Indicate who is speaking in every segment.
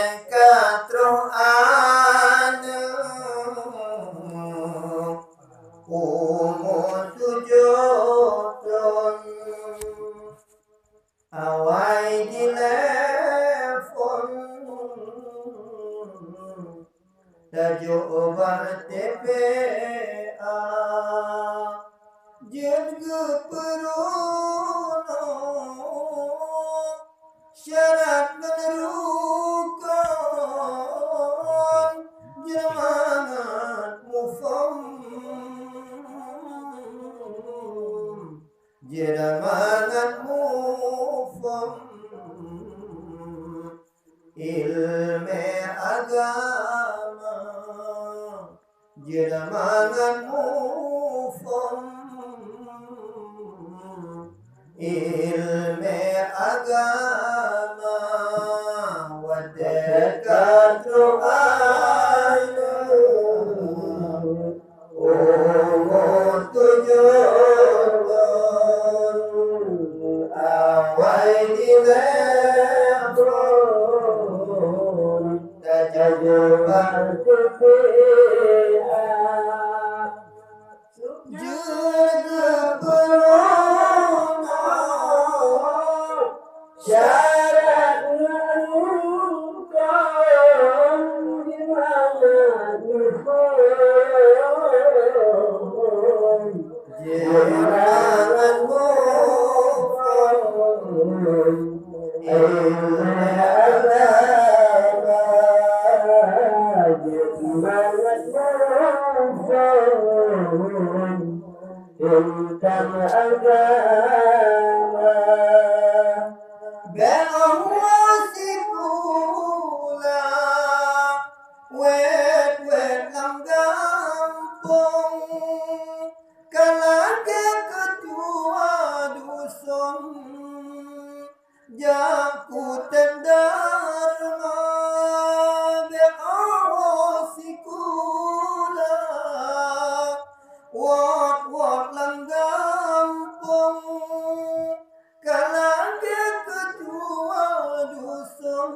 Speaker 1: Katro anu umur tujuton awai telepon tajo obar TPA jengu peruno syarat menerukan jemangat mufam jemangat mufam ilme agama jemangat mufam ilme agama wadekat ro'anu umur tujuton awai dilebron dajajuban TPA juga berono syarat menemukan dimana nufon jerangan mufon ilmu agama jerangan mufon tentang agama bahwa sikula wet lam gampung kalake ketua dusun jaku tendarma bahwa sikula wat lam gampung kalake ketua dusun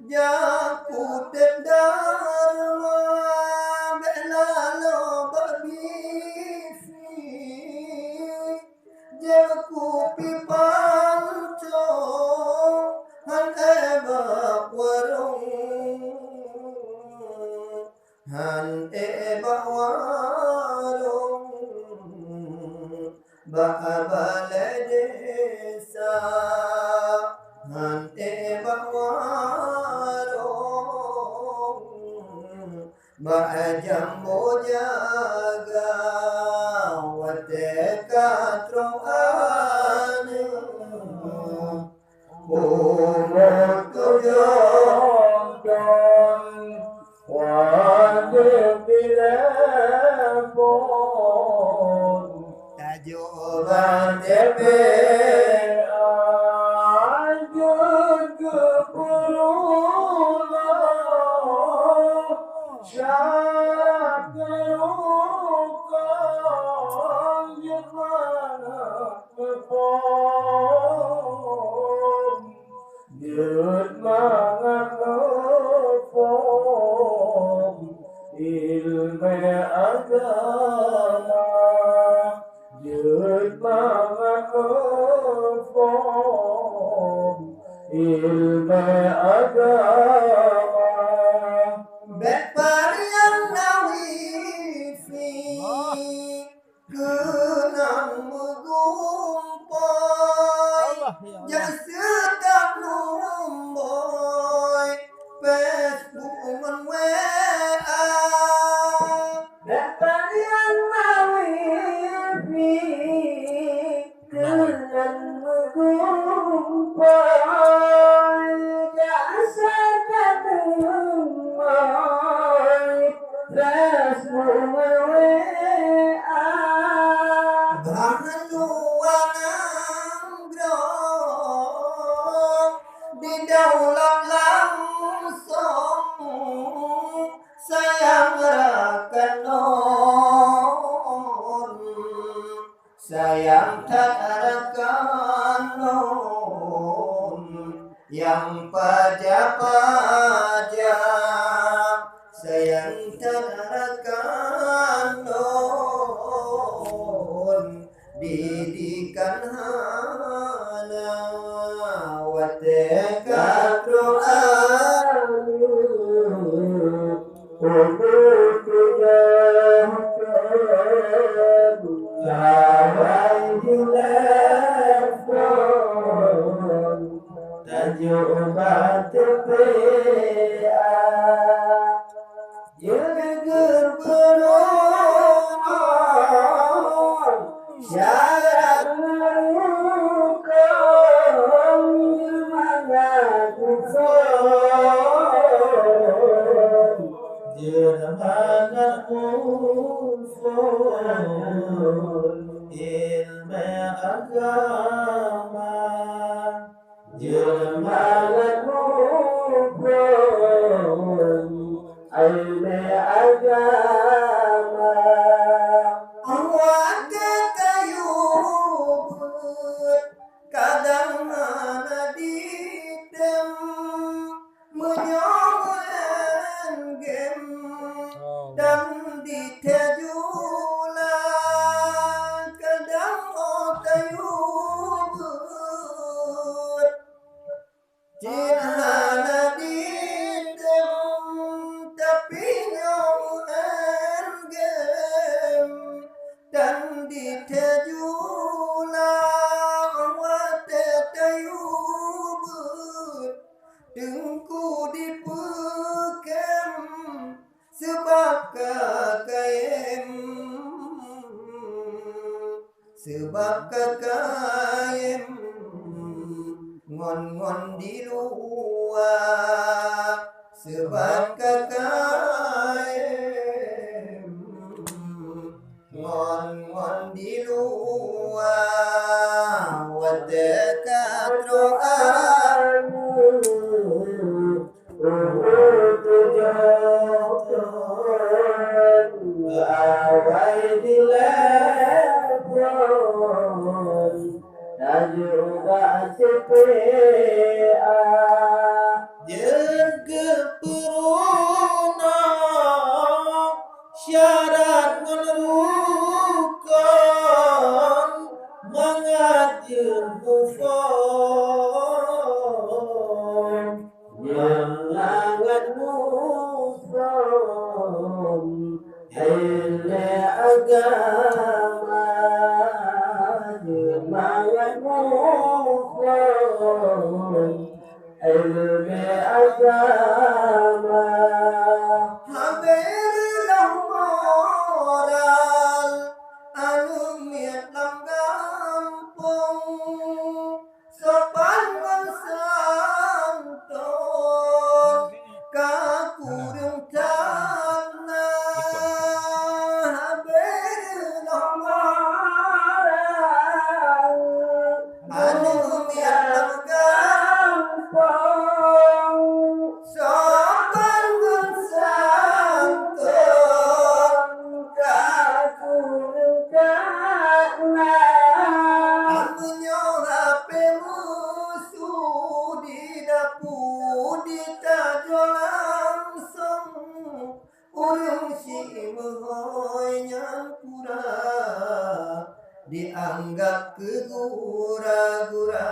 Speaker 1: jaku tendarma belalo babisi jaku pipanco han ebak warung han ebak warung balai desa han ebak warung jambo jaga wadekat ro'anu umur tujuton wajib telepon tajuban TPA juga perlu syarat terukan jemangat mufam jemangat mufam ilmu agama jemangat mufam ilmu agama Beparian nawifi kenang mengumpai yang sedang numboy Facebook men WA Beparian nawifi kenang mengumpai yang sedang numboy Facebook men WA di daulat langsung sayang rakan non sayang tak rakan non yang pajak-pajak sayang tarakan non didikan hana wateka Quran ilmu agama Jemaat rukun ilmu agama awak ketayubut kadang mana didem menyoman gem dan ditejulan kadang otayubut Jinhana didem tapi nyoman gem dan ditejulan watetayubut dengku dipekem sebab kakayem ngon-ngon di luar sebab kakayem ngon-ngon di luar wadekat ro'anu awai dilepon juga CPA jaga peruna syarat menerukan mengajar mufon jangan mufon ilmu agama jangan mufon ilmu agama hadirlah moral anumiat lam kampung sopan santun kakurung tanah hadirlah moral anumiat lam kampung sopan santun kakurung tanah amunyo HP musuh di dapur ditajo langsung urung si mengoy nyampura dianggap kegura-gura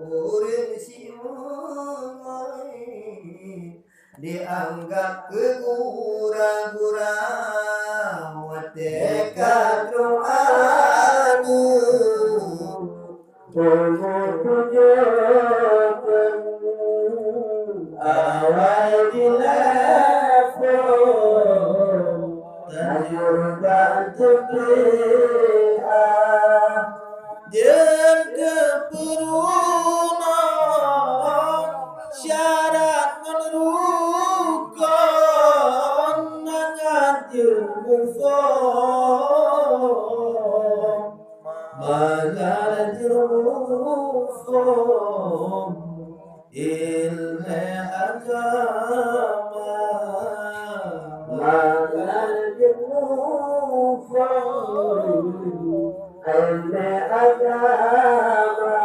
Speaker 1: urung si mengoy dianggap kegura-gura wateka ro'anu awal dilepon tajurban tebliha jaga peruna syarat menerukan mengajar mufon mengajar mufon ilmu agama mengajar mufon ilmu agama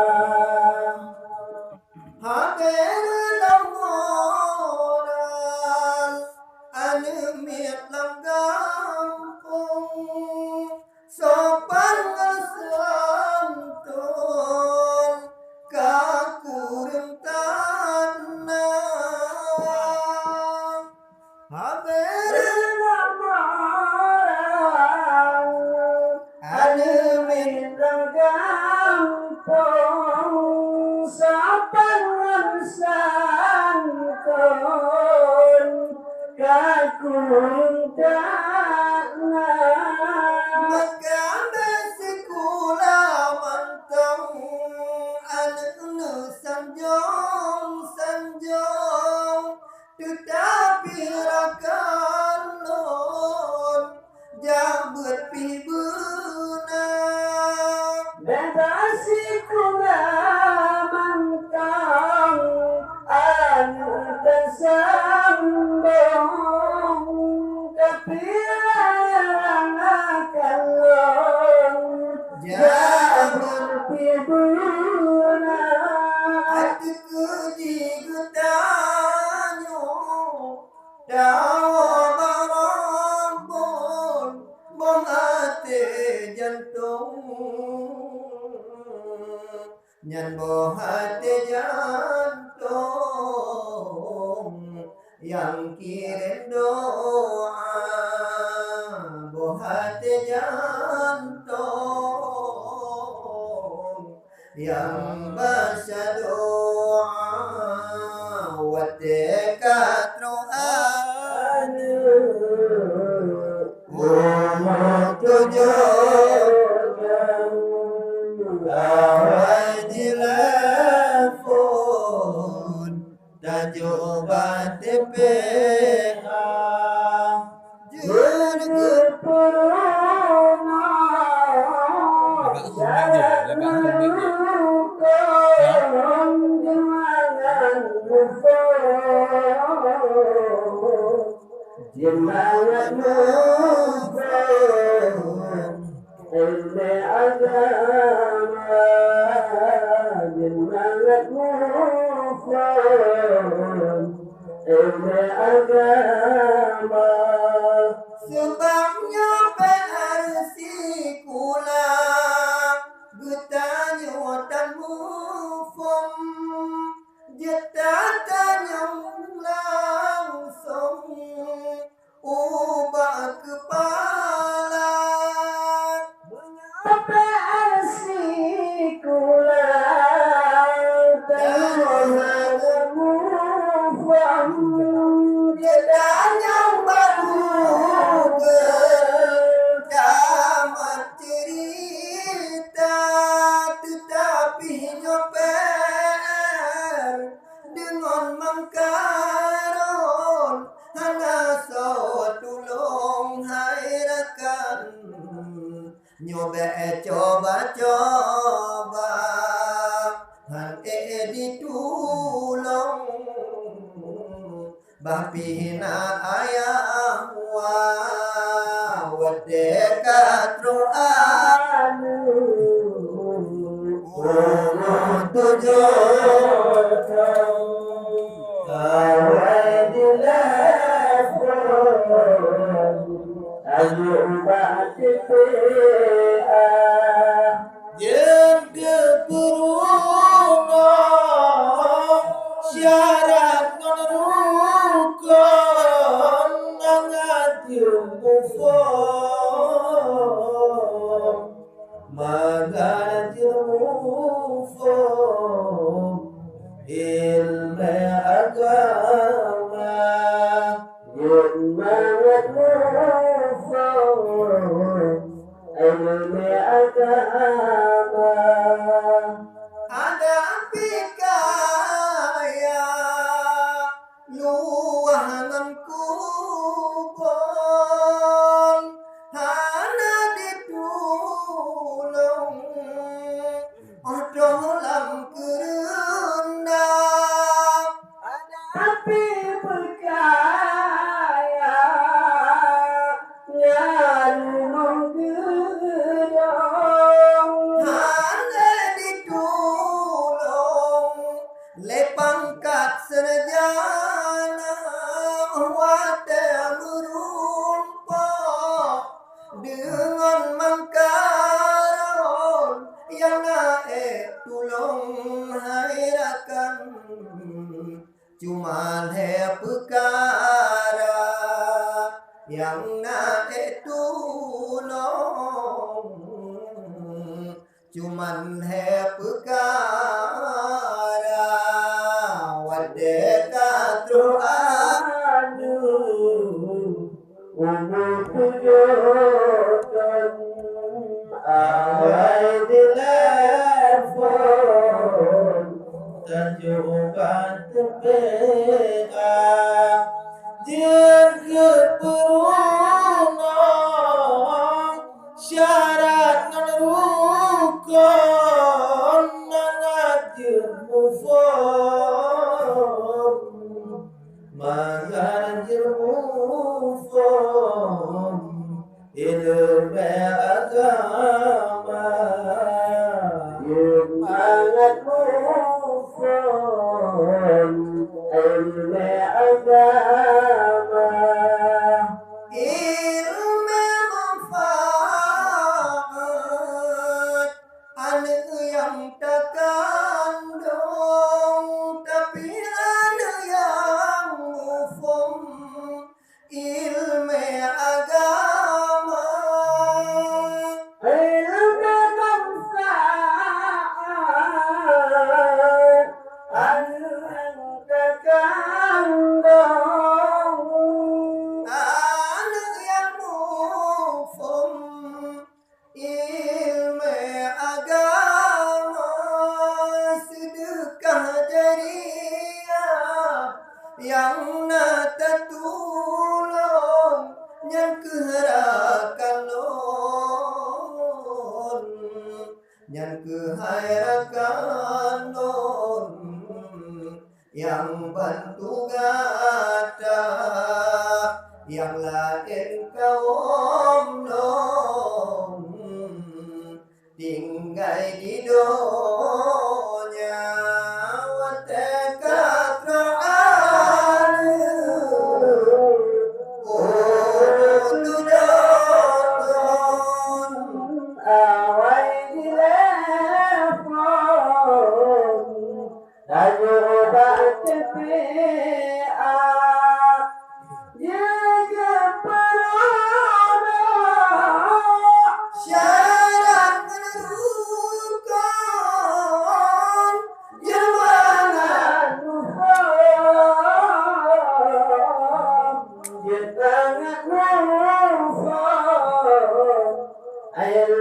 Speaker 1: Maganda sikula mantong anu sanjong tetapi rakan non jambut pibuna bebas sikula mantong anu tersambung jambut pibuna hatiku digutanyo dawa marambon bong hati jantung nyan boh hati jantung yang kirim doa boh hati jantung yang baca doa watekat rohani umur tujuan awal telepon tajuk TPA jurut corona Jemangat mufon ilmu agama Jemangat mufon ilmu agama sebabnya penarsi kula gutanya watan mufon jetatanya langsung ubah kepala mengapa asikula terhadapmu jedanya baru berdamat cerita tetapi nyoper dengan mengkaron hana tulung hairakan nyoba coba han ditulung bapina ayah wa wadekat ro'anu tujuan kawai dilepon ayu ubati PA yang keperuna syarat menurukkan ngati mufon magana mufon ilmu agama jemangat mufon ilmu agama ada pikaya luahan kubon hana ditulung dalam kerendam api berkaya nyaru menggerong hana ditulung lepangkat serjana wadah merumpah dengan mangkaron yang naik tulung hairakan cuman perkara yang naik tulung cuman perkara wadekat doa
Speaker 2: Umutuyukan awal di telepon Tajukan tepeka Jaga perunang Syarat ngerukon Mengajar mufon Mengajar mufon Ilmu agama Semangat mufon Ilmu agama
Speaker 1: ilmu manfaat anak yang terkandung tapi anak yang mufum ilmu agama
Speaker 2: ilmu manfaat anak terkandung
Speaker 1: anak yang mufum ilmu agama sedekah jariah yang nak tertolong yang keharakan non yang keharakan non yang bantu gata yang lain kaum non tinggal di dunia wataka Quran ududun
Speaker 2: awal di telepon Tajukan tepeka Jaga perunang
Speaker 1: syarat menerukan jemaah
Speaker 2: Jangan lupa